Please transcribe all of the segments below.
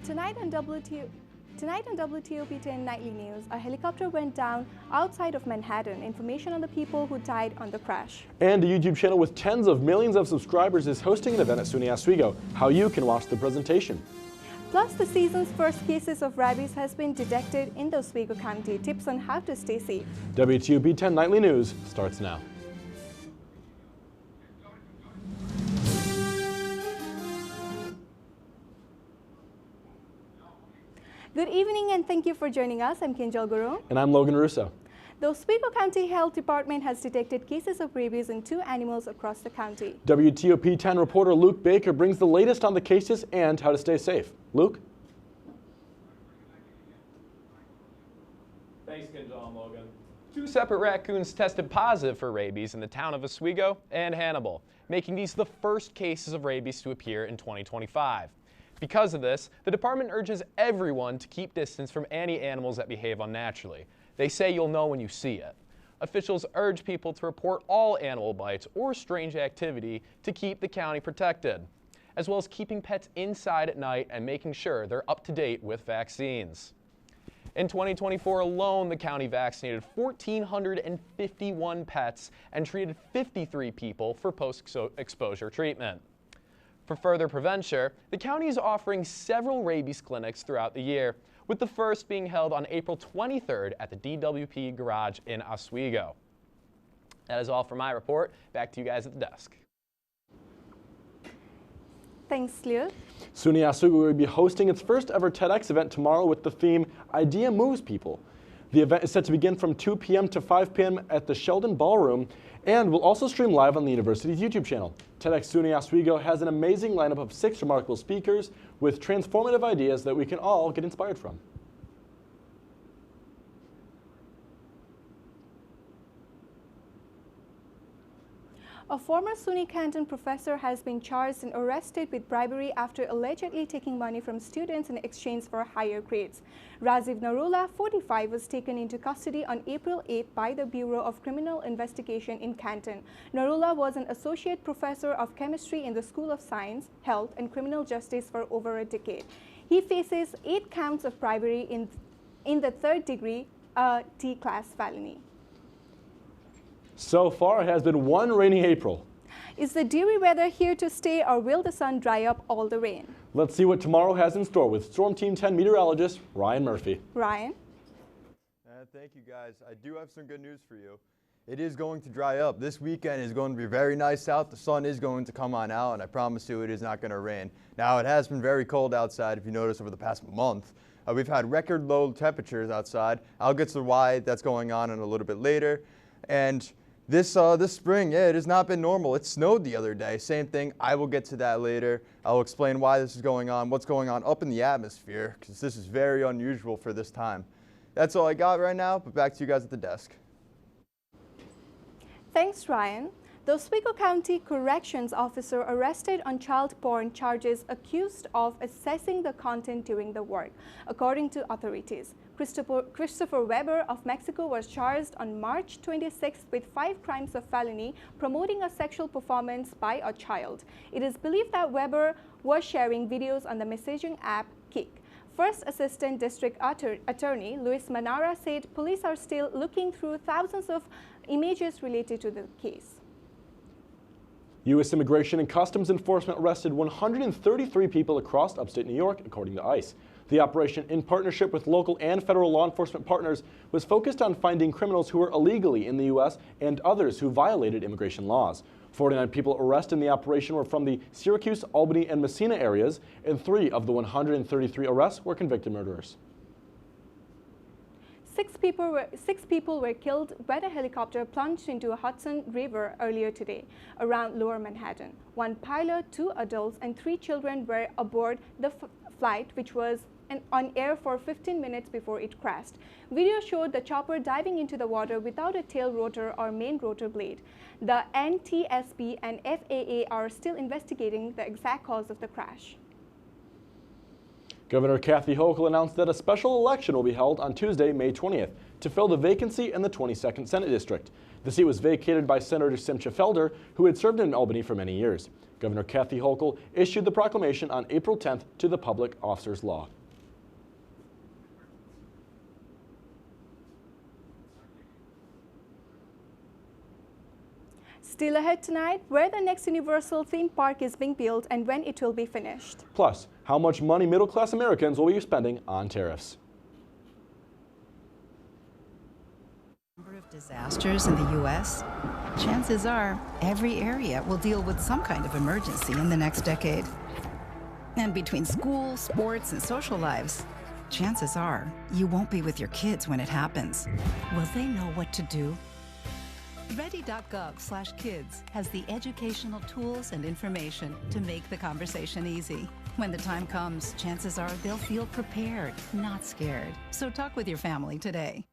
Tonight on WTOP-10 Nightly News, a helicopter went down outside of Manhattan. Information on the people who died on the crash. And a YouTube channel with tens of millions of subscribers is hosting an event at SUNY Oswego. How you can watch the presentation. Plus, the season's first cases of rabies has been detected in the Oswego County. Tips on how to stay safe. WTOP-10 Nightly News starts now. Good evening and thank you for joining us. I'm Kinjal Guru. And I'm Logan Russo. The Oswego County Health Department has detected cases of rabies in 2 animals across the county. WTOP-10 reporter Luke Baker brings the latest on the cases and how to stay safe. Luke? Thanks, Kinjal and Logan. 2 separate raccoons tested positive for rabies in the town of Oswego and Hannibal, making these the first cases of rabies to appear in 2025. Because of this, the department urges everyone to keep distance from any animals that behave unnaturally. They say you'll know when you see it. Officials urge people to report all animal bites or strange activity to keep the county protected, as well as keeping pets inside at night and making sure they're up to date with vaccines. In 2024 alone, the county vaccinated 1,451 pets and treated 53 people for post-exposure treatment. For further prevention, the county is offering several rabies clinics throughout the year, with the first being held on April 23rd at the DWP Garage in Oswego. That is all for my report. Back to you guys at the desk. Thanks, Luke. SUNY Oswego will be hosting its first ever TEDx event tomorrow with the theme Idea Moves People. The event is set to begin from 2 p.m. to 5 p.m. at the Sheldon Ballroom and will also stream live on the university's YouTube channel. TEDx SUNY Oswego has an amazing lineup of 6 remarkable speakers with transformative ideas that we can all get inspired from. A former SUNY Canton professor has been charged and arrested with bribery after allegedly taking money from students in exchange for higher grades. Raziv Narula, 45, was taken into custody on April 8 by the Bureau of Criminal Investigation in Canton. Narula was an associate professor of chemistry in the School of Science, Health, and Criminal Justice for over a decade. He faces 8 counts of bribery in the 3rd degree, a D-class felony. So far, it has been one rainy April. Is the dewy weather here to stay, or will the sun dry up all the rain? Let's see what tomorrow has in store with Storm Team 10 meteorologist Ryan Murphy. Ryan? Thank you, guys. I do have some good news for you. It is going to dry up. This weekend is going to be very nice out. The sun is going to come on out, and I promise you it is not going to rain. Now, it has been very cold outside, if you notice, over the past month. We've had record low temperatures outside. I'll get to why that's going on in a little bit later. And this spring, it has not been normal. It snowed the other day. Same thing. I will get to that later. I'll explain why this is going on, what's going on up in the atmosphere, because this is very unusual for this time. That's all I got right now, but back to you guys at the desk. Thanks, Ryan. The Oswego County Corrections Officer arrested on child porn charges accused of assessing the content during the work, according to authorities. Christopher Weber of Mexico was charged on March 26th with 5 crimes of felony promoting a sexual performance by a child. It is believed that Weber was sharing videos on the messaging app Kik. First Assistant District Attorney Luis Manara said police are still looking through thousands of images related to the case. U.S. Immigration and Customs Enforcement arrested 133 people across upstate New York, according to ICE. The operation, in partnership with local and federal law enforcement partners, was focused on finding criminals who were illegally in the U.S. and others who violated immigration laws. 49 people arrested in the operation were from the Syracuse, Albany, and Messina areas, and 3 of the 133 arrests were convicted murderers. 6 people were killed when a helicopter plunged into a Hudson River earlier today around Lower Manhattan. 1 pilot, 2 adults, and 3 children were aboard the flight, which was on air for 15 minutes before it crashed. Video showed the chopper diving into the water without a tail rotor or main rotor blade. The NTSB and FAA are still investigating the exact cause of the crash. Governor Kathy Hochul announced that a special election will be held on Tuesday, May 20th, to fill the vacancy in the 22nd Senate District. The seat was vacated by Senator Simcha Felder, who had served in Albany for many years. Governor Kathy Hochul issued the proclamation on April 10th to the Public Officers Law. Still ahead tonight, where the next Universal theme park is being built and when it will be finished. Plus, how much money middle-class Americans will be spending on tariffs. Number of disasters in the U.S., chances are every area will deal with some kind of emergency in the next decade. And between school, sports, and social lives, chances are you won't be with your kids when it happens. Will they know what to do? Ready.gov/kids has the educational tools and information to make the conversation easy. When the time comes, chances are they'll feel prepared, not scared. So talk with your family today.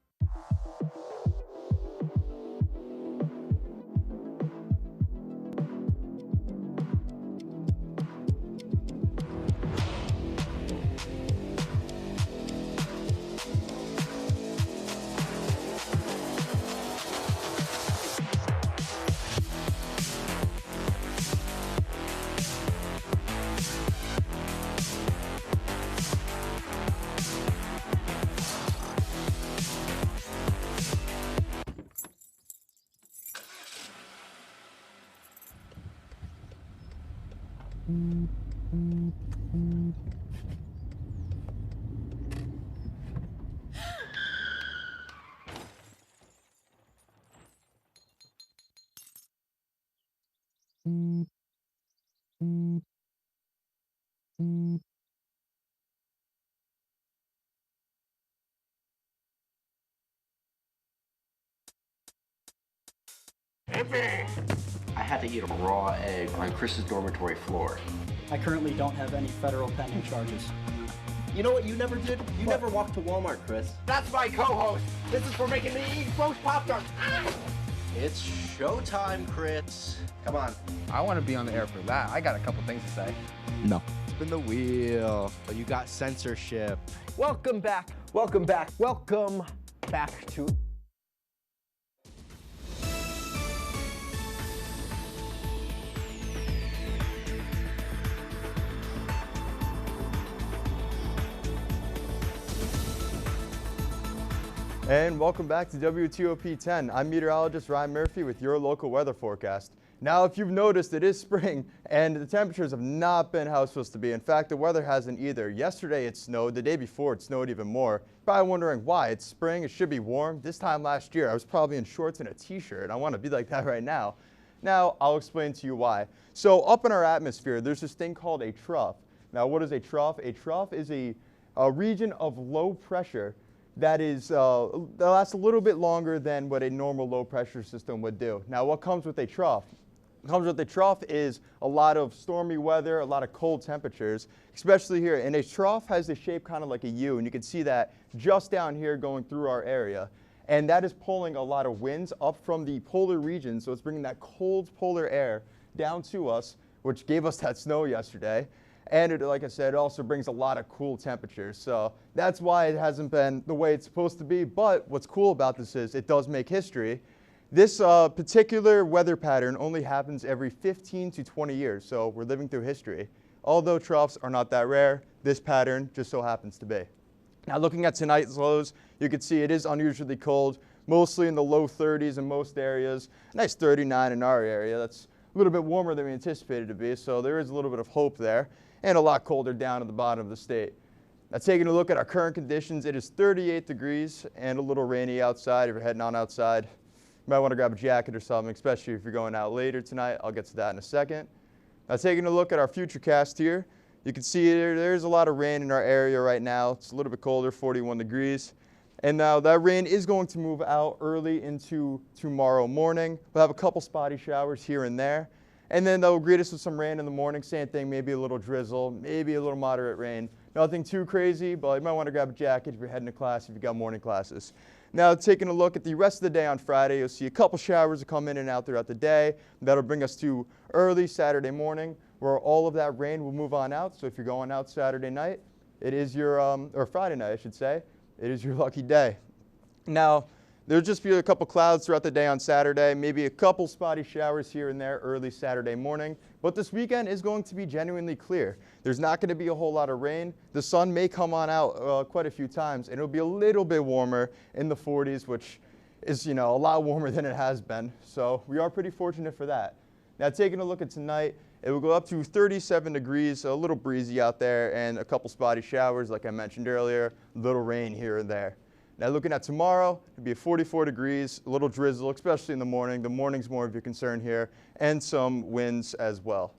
I had to eat a raw egg on Chris's dormitory floor. I currently don't have any federal pending charges. You know what you never did? You never walked to Walmart, Chris. That's my co-host. This is for making me eat roast Pop-Tarts. Ah! It's showtime, Chris. Come on. I want to be on the air for that. I got a couple things to say. No. Spin the wheel. Oh, you got censorship. Welcome back. Welcome back. Welcome back to... And welcome back to WTOP-10. I'm meteorologist Ryan Murphy with your local weather forecast. Now, if you've noticed, it is spring and the temperatures have not been how it's supposed to be. In fact, the weather hasn't either. Yesterday it snowed. The day before it snowed even more. Probably wondering why. It's spring. It should be warm. This time last year, I was probably in shorts and a t-shirt. I want to be like that right now. Now, I'll explain to you why. So up in our atmosphere, there's this thing called a trough. Now, what is a trough? A trough is a region of low pressure that lasts a little bit longer than what a normal low pressure system would do. Now, what comes with a trough? What comes with a trough is a lot of stormy weather, a lot of cold temperatures, especially here. And a trough has the shape kind of like a U, and you can see that just down here going through our area. And that is pulling a lot of winds up from the polar region, so it's bringing that cold polar air down to us, which gave us that snow yesterday. And it, like I said, it also brings a lot of cool temperatures. So that's why it hasn't been the way it's supposed to be. But what's cool about this is it does make history. This particular weather pattern only happens every 15 to 20 years. So we're living through history. Although troughs are not that rare, this pattern just so happens to be. Now, looking at tonight's lows, you can see it is unusually cold, mostly in the low 30s in most areas. Nice 39 in our area. That's a little bit warmer than we anticipated to be. So there is a little bit of hope there. And a lot colder down at the bottom of the state. Now, taking a look at our current conditions, it is 38 degrees and a little rainy outside. If you're heading on outside, you might want to grab a jacket or something, especially if you're going out later tonight. I'll get to that in a second. Now, taking a look at our futurecast here, you can see there's a lot of rain in our area right now. It's a little bit colder, 41 degrees. And now that rain is going to move out early into tomorrow morning. We'll have a couple spotty showers here and there. And then they'll greet us with some rain in the morning. Same thing, maybe a little drizzle, maybe a little moderate rain. Nothing too crazy, but you might want to grab a jacket if you're heading to class, if you've got morning classes. Now, taking a look at the rest of the day on Friday, you'll see a couple showers that come in and out throughout the day. That'll bring us to early Saturday morning, where all of that rain will move on out. So if you're going out Saturday night, it is your, or Friday night, I should say, it is your lucky day. Now, there'll just be a couple clouds throughout the day on Saturday, maybe a couple spotty showers here and there early Saturday morning. But this weekend is going to be genuinely clear. There's not going to be a whole lot of rain. The sun may come on out quite a few times, and it'll be a little bit warmer in the 40s, which is, a lot warmer than it has been. So we are pretty fortunate for that. Now taking a look at tonight, it will go up to 37 degrees, so a little breezy out there and a couple spotty showers like I mentioned earlier, a little rain here and there. Now looking at tomorrow, it'll be at 44 degrees, a little drizzle, especially in the morning. The morning's more of your concern here, and some winds as well.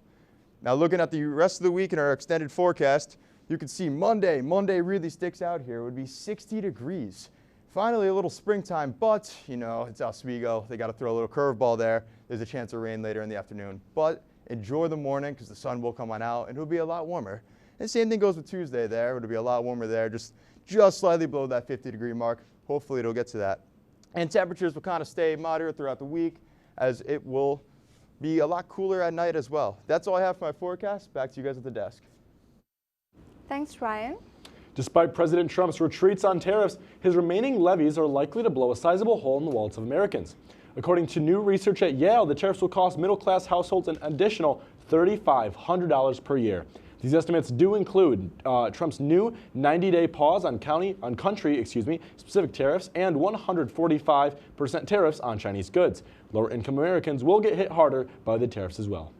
Now looking at the rest of the week in our extended forecast, you can see Monday really sticks out here. It would be 60 degrees. Finally a little springtime, but it's Oswego. They got to throw a little curveball there. There's a chance of rain later in the afternoon, but enjoy the morning because the sun will come on out and it'll be a lot warmer. And same thing goes with Tuesday there. It'll be a lot warmer there, just slightly below that 50-degree mark. Hopefully it'll get to that. And temperatures will kind of stay moderate throughout the week as it will be a lot cooler at night as well. That's all I have for my forecast. Back to you guys at the desk. Thanks, Ryan. Despite President Trump's retreats on tariffs, his remaining levies are likely to blow a sizable hole in the wallets of Americans. According to new research at Yale, the tariffs will cost middle-class households an additional $3,500 per year. These estimates do include Trump's new 90-day pause on country-specific tariffs and 145% tariffs on Chinese goods. Lower-income Americans will get hit harder by the tariffs as well.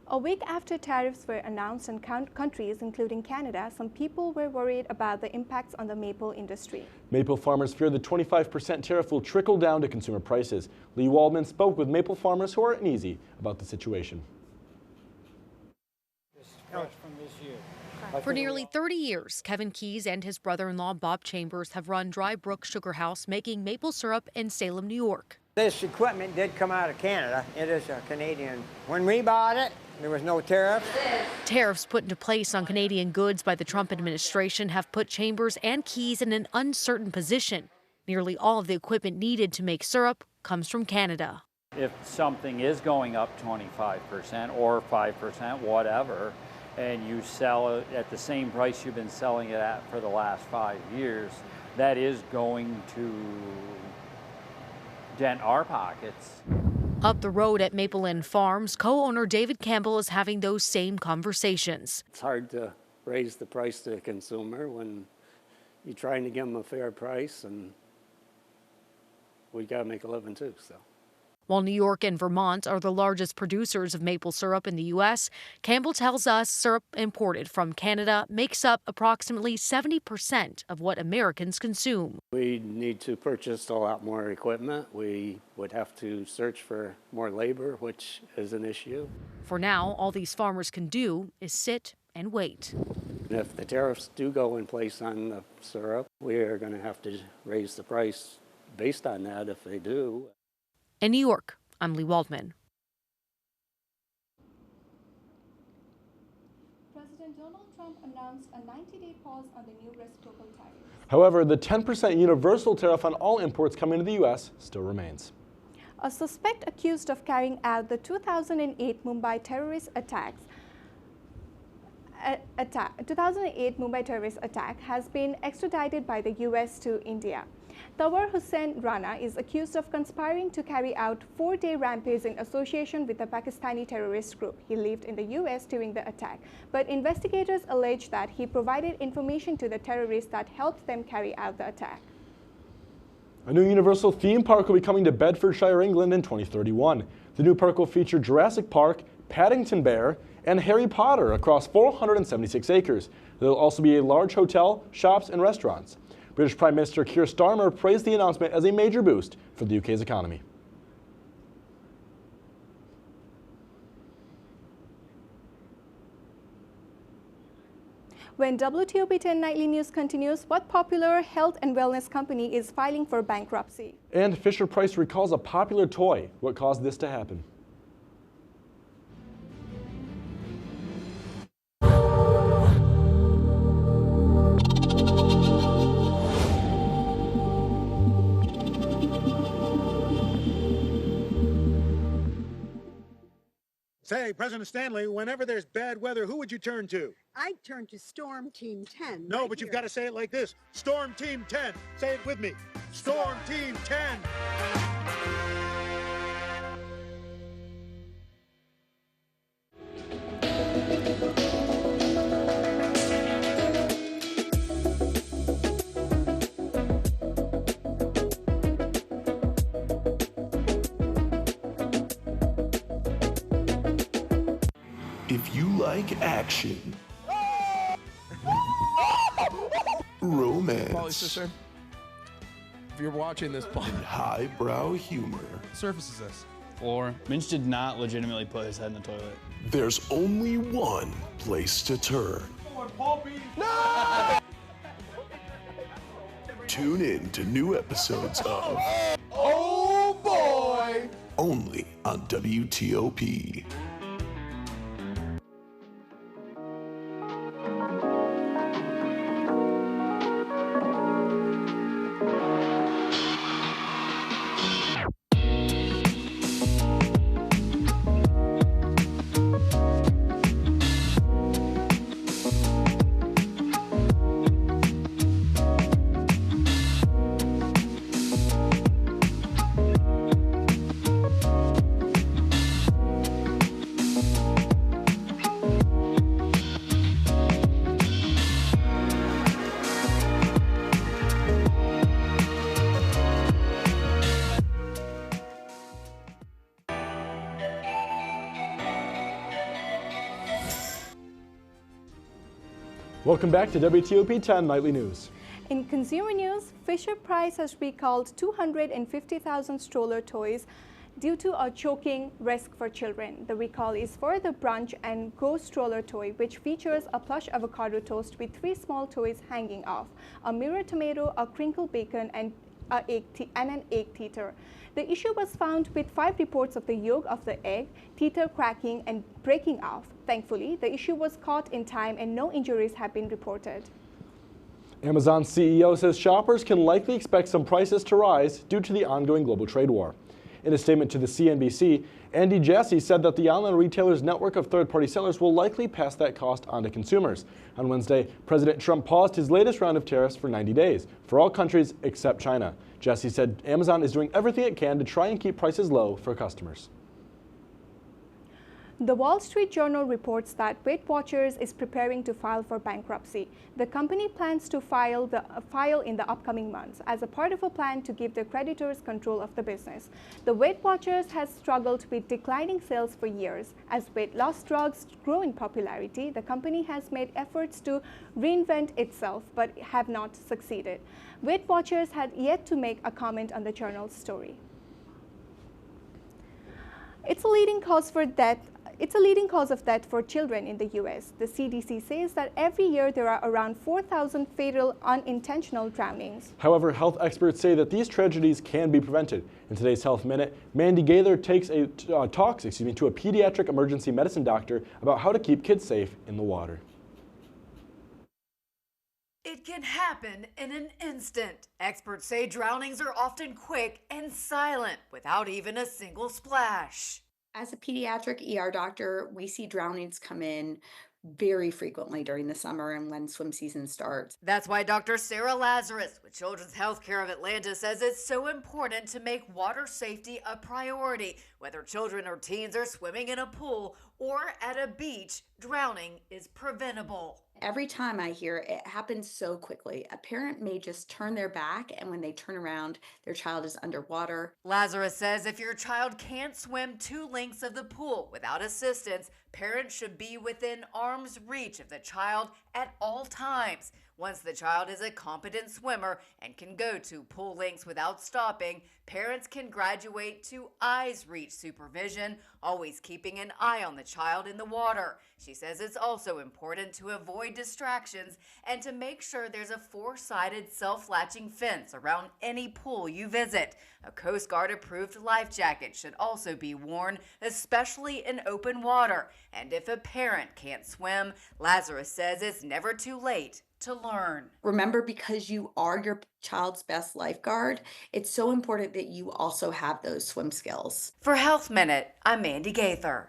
A week after tariffs were announced on countries including Canada, some people were worried about the impacts on the maple industry. Maple farmers fear the 25% tariff will trickle down to consumer prices. Lee Waldman spoke with maple farmers who are uneasy about the situation. For nearly 30 years, Kevin Keyes and his brother-in-law Bob Chambers have run Dry Brook Sugar House making maple syrup in Salem, New York. This equipment did come out of Canada. It is a Canadian. When we bought it, there was no tariff. Tariffs put into place on Canadian goods by the Trump administration have put Chambers and Keyes in an uncertain position. Nearly all of the equipment needed to make syrup comes from Canada. If something is going up 25% or 5%, whatever, and you sell it at the same price you've been selling it at for the last 5 years, that is going to dent our pockets. Up the road at Maple Inn Farms, co-owner David Campbell is having those same conversations. It's hard to raise the price to the consumer when you're trying to give them a fair price, and we got to make a living too. So. While New York and Vermont are the largest producers of maple syrup in the U.S., Campbell tells us syrup imported from Canada makes up approximately 70% of what Americans consume. We need to purchase a lot more equipment. We would have to search for more labor, which is an issue. For now, all these farmers can do is sit and wait. And if the tariffs do go in place on the syrup, we are going to have to raise the price based on that if they do. In New York, I'm Lee Waldman. President Donald Trump announced a 90-day pause on the new reciprocal tariffs. However, the 10% universal tariff on all imports coming to the U.S. still remains. A suspect accused of carrying out the 2008 Mumbai terrorist attack has been extradited by the U.S. to India. Tawar Hussain Rana is accused of conspiring to carry out a 4-day rampage in association with a Pakistani terrorist group. He lived in the U.S. during the attack, but investigators allege that he provided information to the terrorists that helped them carry out the attack. A new Universal theme park will be coming to Bedfordshire, England in 2031. The new park will feature Jurassic Park, Paddington Bear, and Harry Potter across 476 acres. There will also be a large hotel, shops, and restaurants. British Prime Minister Keir Starmer praised the announcement as a major boost for the UK's economy. When WTOP-10 Nightly News continues, what popular health and wellness company is filing for bankruptcy? And Fisher-Price recalls a popular toy. What caused this to happen? Say, President Stanley, whenever there's bad weather, who would you turn to? I'd turn to Storm Team 10. No, but you've got to say it like this. Storm Team 10. Say it with me. Storm Team 10. like action, romance, sister, if you're watching this, and highbrow humor. Surface is this? Floor. Minch did not legitimately put his head in the toilet. There's only one place to turn. No! Tune in to new episodes of Oh boy! only on WTOP. Welcome back to WTOP-10 Nightly News. In consumer news, Fisher-Price has recalled 250,000 stroller toys due to a choking risk for children. The recall is for the Brunch and Go stroller toy, which features a plush avocado toast with 3 small toys hanging off, a mirror tomato, a crinkle bacon, and an egg teeter. The issue was found with 5 reports of the yolk of the egg, teeter cracking and breaking off. Thankfully, the issue was caught in time and no injuries have been reported. Amazon CEO says shoppers can likely expect some prices to rise due to the ongoing global trade war. In a statement to the CNBC, Andy Jassy said that the online retailer's network of third-party sellers will likely pass that cost on to consumers. On Wednesday, President Trump paused his latest round of tariffs for 90 days for all countries except China. Jassy said Amazon is doing everything it can to try and keep prices low for customers. The Wall Street Journal reports that Weight Watchers is preparing to file for bankruptcy. The company plans to file in the upcoming months as a part of a plan to give their creditors control of the business. The Weight Watchers has struggled with declining sales for years. As weight loss drugs grow in popularity, the company has made efforts to reinvent itself but have not succeeded. Weight Watchers had yet to make a comment on the journal's story. It's a leading cause of death for children in the U.S. The CDC says that every year there are around 4,000 fatal unintentional drownings. However, health experts say that these tragedies can be prevented. In today's Health Minute, Mandy Gaither talks to a pediatric emergency medicine doctor about how to keep kids safe in the water. It can happen in an instant. Experts say drownings are often quick and silent without even a single splash. As a pediatric ER doctor, we see drownings come in very frequently during the summer and when swim season starts. That's why Dr. Sarah Lazarus with Children's Healthcare of Atlanta says it's so important to make water safety a priority. Whether children or teens are swimming in a pool or at a beach, drowning is preventable. Every time I hear it happens so quickly. A parent may just turn their back, and when they turn around, their child is underwater. Lazarus says if your child can't swim 2 lengths of the pool without assistance, parents should be within arm's reach of the child at all times. Once the child is a competent swimmer and can go to pool lengths without stopping, parents can graduate to eyes reach supervision, always keeping an eye on the child in the water. She says it's also important to avoid distractions and to make sure there's a 4-sided self-latching fence around any pool you visit. A Coast Guard approved life jacket should also be worn, especially in open water. And if a parent can't swim, Lazarus says it's never too late to learn. Remember, because you are your child's best lifeguard, it's so important that you also have those swim skills. For Health Minute, I'm Mandy Gaither.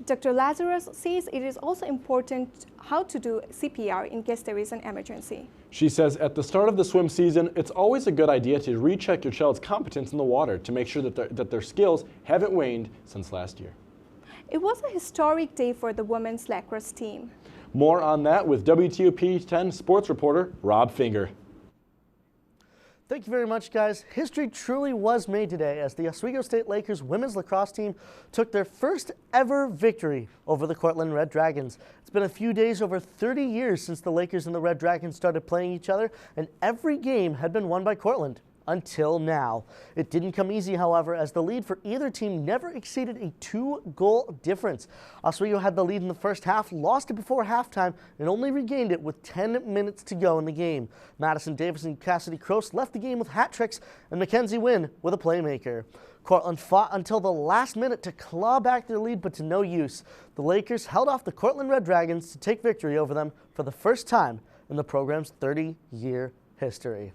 Dr. Lazarus says it is also important how to do CPR in case there is an emergency. She says at the start of the swim season, it's always a good idea to recheck your child's competence in the water to make sure that their skills haven't waned since last year. It was a historic day for the women's lacrosse team. More on that with WTOP-10 sports reporter Rob Finger. Thank you very much, guys. History truly was made today as the Oswego State Lakers women's lacrosse team took their first ever victory over the Cortland Red Dragons. It's been a few days, over 30 years since the Lakers and the Red Dragons started playing each other, and every game had been won by Cortland. Until now. It didn't come easy, however, as the lead for either team never exceeded a 2-goal difference. Oswego had the lead in the first half, lost it before halftime, and only regained it with 10 minutes to go in the game. Madison Davis and Cassidy Croce left the game with hat tricks, and Mackenzie Wynn with a playmaker. Cortland fought until the last minute to claw back their lead, but to no use. The Lakers held off the Cortland Red Dragons to take victory over them for the first time in the program's 30-year history.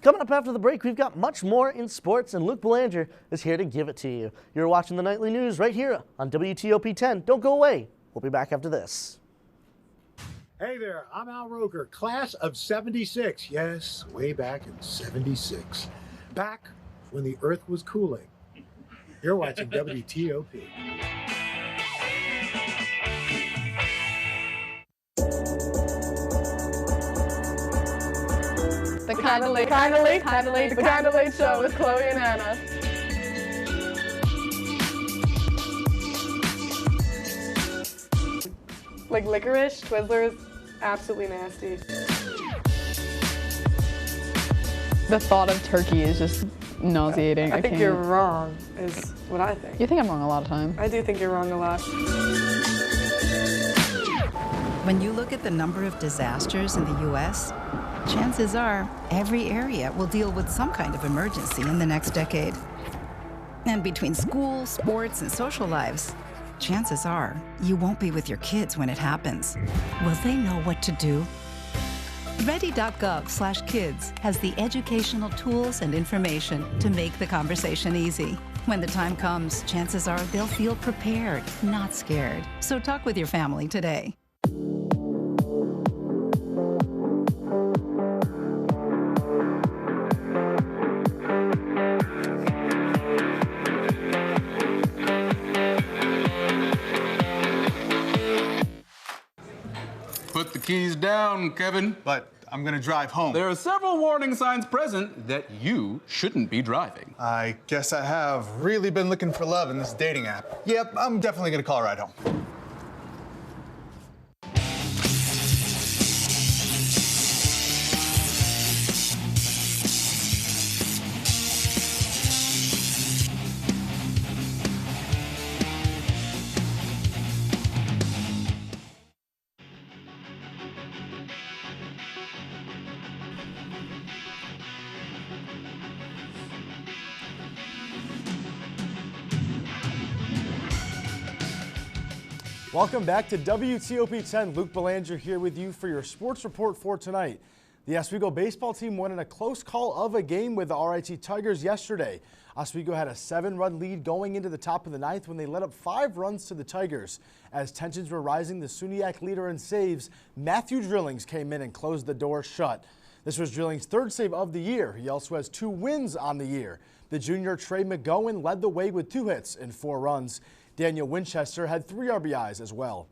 Coming up after the break, we've got much more in sports, and Luke Belanger is here to give it to you. You're watching the Nightly News right here on WTOP-10. Don't go away. We'll be back after this. Hey there, I'm Al Roker, class of 76. Yes, way back in 76. Back when the earth was cooling. You're watching WTOP. The Kinda Late Show with Chloe and Anna. Like licorice, Twizzlers, absolutely nasty. The thought of turkey is just nauseating. I think you're wrong, is what I think. You think I'm wrong a lot of times. I do think you're wrong a lot. When you look at the number of disasters in the U.S., chances are every area will deal with some kind of emergency in the next decade. And between school, sports, and social lives, chances are you won't be with your kids when it happens. Will they know what to do? Ready.gov/kids has the educational tools and information to make the conversation easy. When the time comes, chances are they'll feel prepared, not scared. So talk with your family today. Put the keys down, Kevin. But I'm gonna drive home. There are several warning signs present that you shouldn't be driving. I guess I have really been looking for love in this dating app. Yep, I'm definitely gonna call a ride home. Welcome back to WTOP-10. Luke Belanger here with you for your sports report for tonight. The Oswego baseball team won in a close call of a game with the RIT Tigers yesterday. Oswego had a 7-run lead going into the top of the 9th when they let up 5 runs to the Tigers. As tensions were rising, the SUNYAC leader in saves, Matthew Drillings, came in and closed the door shut. This was Drillings' 3rd save of the year. He also has 2 wins on the year. The junior Trey McGowan led the way with 2 hits and 4 runs. Daniel Winchester had 3 RBIs as well.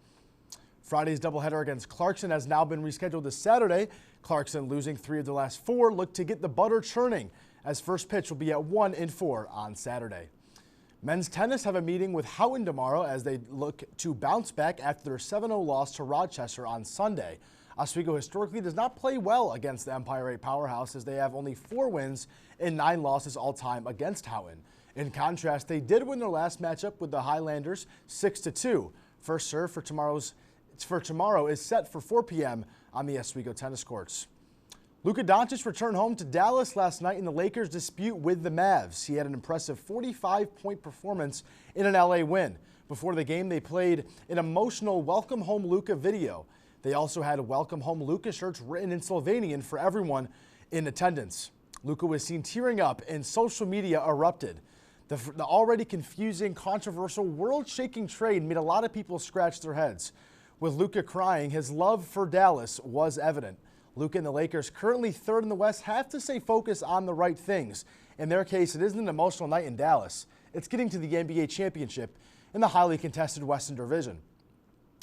Friday's doubleheader against Clarkson has now been rescheduled to Saturday. Clarkson, losing 3 of the last 4, look to get the butter churning, as first pitch will be at 1 and 4 on Saturday. Men's tennis have a meeting with Houghton tomorrow as they look to bounce back after their 7-0 loss to Rochester on Sunday. Oswego historically does not play well against the Empire 8 powerhouse, as they have only 4 wins and 9 losses all time against Houghton. In contrast, they did win their last matchup with the Highlanders 6-2. First serve for tomorrow is set for 4 p.m. on the Oswego tennis courts. Luka Doncic returned home to Dallas last night in the Lakers' dispute with the Mavs. He had an impressive 45-point performance in an LA win. Before the game, they played an emotional Welcome Home Luka video. They also had Welcome Home Luka shirts written in Slovenian for everyone in attendance. Luka was seen tearing up and social media erupted. The already confusing, controversial, world-shaking trade made a lot of people scratch their heads. With Luka crying, his love for Dallas was evident. Luka and the Lakers, currently 3rd in the West, have to stay focused on the right things. In their case, it isn't an emotional night in Dallas. It's getting to the NBA championship in the highly contested Western Division.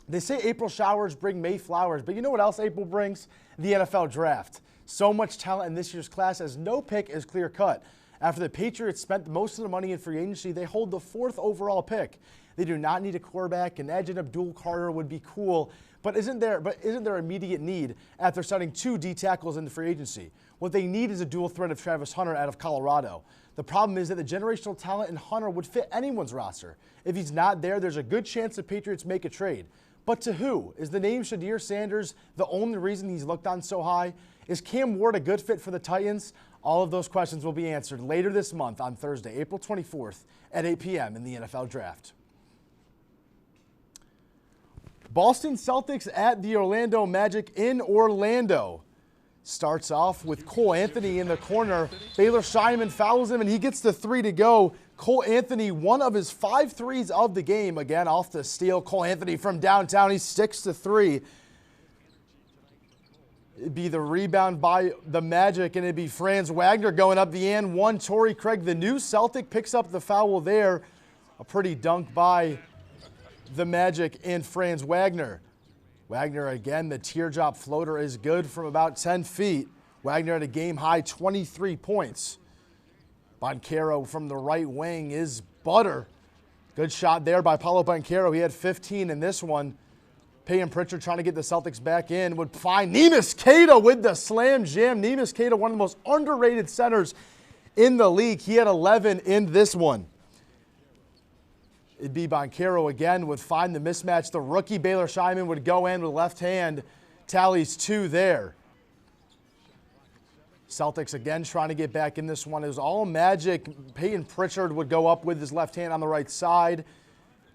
They say April showers bring May flowers, but you know what else April brings? The NFL draft. So much talent in this year's class as no pick is clear cut. After the Patriots spent most of the money in free agency, they hold the 4th overall pick. They do not need a quarterback. An edge and Abdul Carter would be cool, but isn't there immediate need after signing 2 D tackles in the free agency? What they need is a dual threat of Travis Hunter out of Colorado. The problem is that the generational talent in Hunter would fit anyone's roster. If he's not there, there's a good chance the Patriots make a trade. But to who? Is the name Shadir Sanders the only reason he's looked on so high? Is Cam Ward a good fit for the Titans? All of those questions will be answered later this month on Thursday, April 24th at 8 p.m. in the NFL Draft. Boston Celtics at the Orlando Magic in Orlando. Starts off with Cole Anthony in the corner. Baylor Scheinman fouls him, and he gets the 3 to go. Cole Anthony, one of his 5 threes of the game. Again, off the steal. Cole Anthony from downtown. He sticks to 3. It'd be the rebound by the Magic, and it'd be Franz Wagner going up the and one. Torrey Craig, the new Celtic, picks up the foul there. A pretty dunk by the Magic and Franz Wagner. Wagner again, the teardrop floater is good from about 10 feet. Wagner at a game-high 23 points. Banchero from the right wing is butter. Good shot there by Paulo Banchero. He had 15 in this one. Peyton Pritchard trying to get the Celtics back in would find Neemias Queta with the slam jam. Neemias Queta, one of the most underrated centers in the league. He had 11 in this one. It'd be Banchero again would find the mismatch. The rookie Baylor Scheinman would go in with left hand. Tallies 2 there. Celtics again trying to get back in this one. It was all Magic. Peyton Pritchard would go up with his left hand on the right side.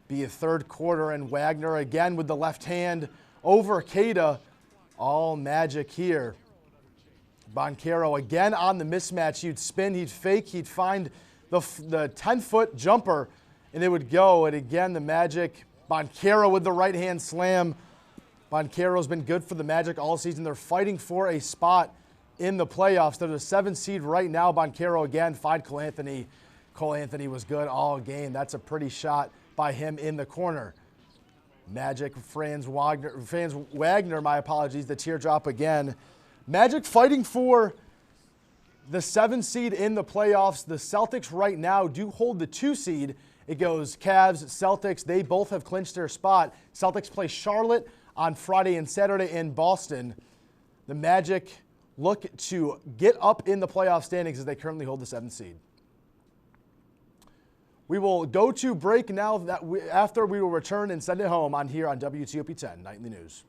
Be a third quarter, and Wagner again with the left hand over Queta. All Magic here. Banchero again on the mismatch. He'd spin, he'd fake, he'd find the 10-foot jumper, and it would go. And again, the Magic, Banchero with the right-hand slam. Banchero's been good for the Magic all season. They're fighting for a spot in the playoffs. They're the 7th seed right now. Banchero again, find Cole Anthony. Cole Anthony was good all game. That's a pretty shot by him in the corner. Magic, Franz Wagner, my apologies, the teardrop again. Magic fighting for the 7th seed in the playoffs. The Celtics right now do hold the 2 seed. It goes Cavs, Celtics. They both have clinched their spot. Celtics play Charlotte on Friday and Saturday in Boston. The Magic look to get up in the playoff standings as they currently hold the 7th seed. We will go to break now. After we will return and send it home on here on WTOP-10 Nightly News.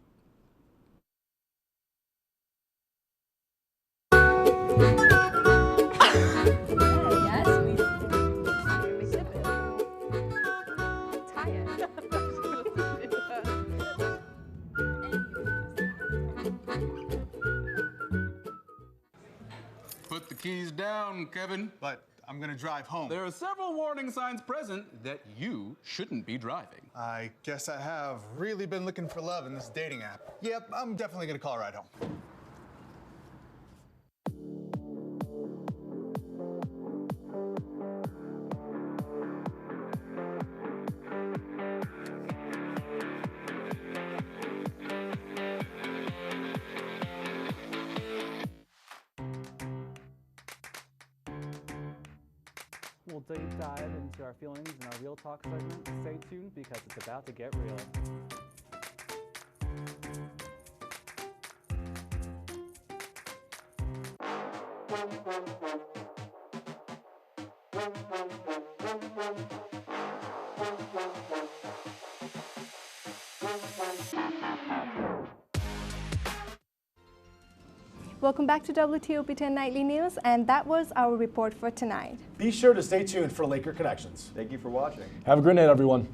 Put the keys down, Kevin. But I'm gonna drive home. There are several warning signs present that you shouldn't be driving. I guess I have really been looking for love in this dating app. Yep, I'm definitely gonna call a ride home. We'll deep dive into our feelings in our Real Talk segment. Stay tuned because it's about to get real. Welcome back to WTOP-10 Nightly News, and that was our report for tonight. Be sure to stay tuned for Laker Connections. Thank you for watching. Have a great night, everyone.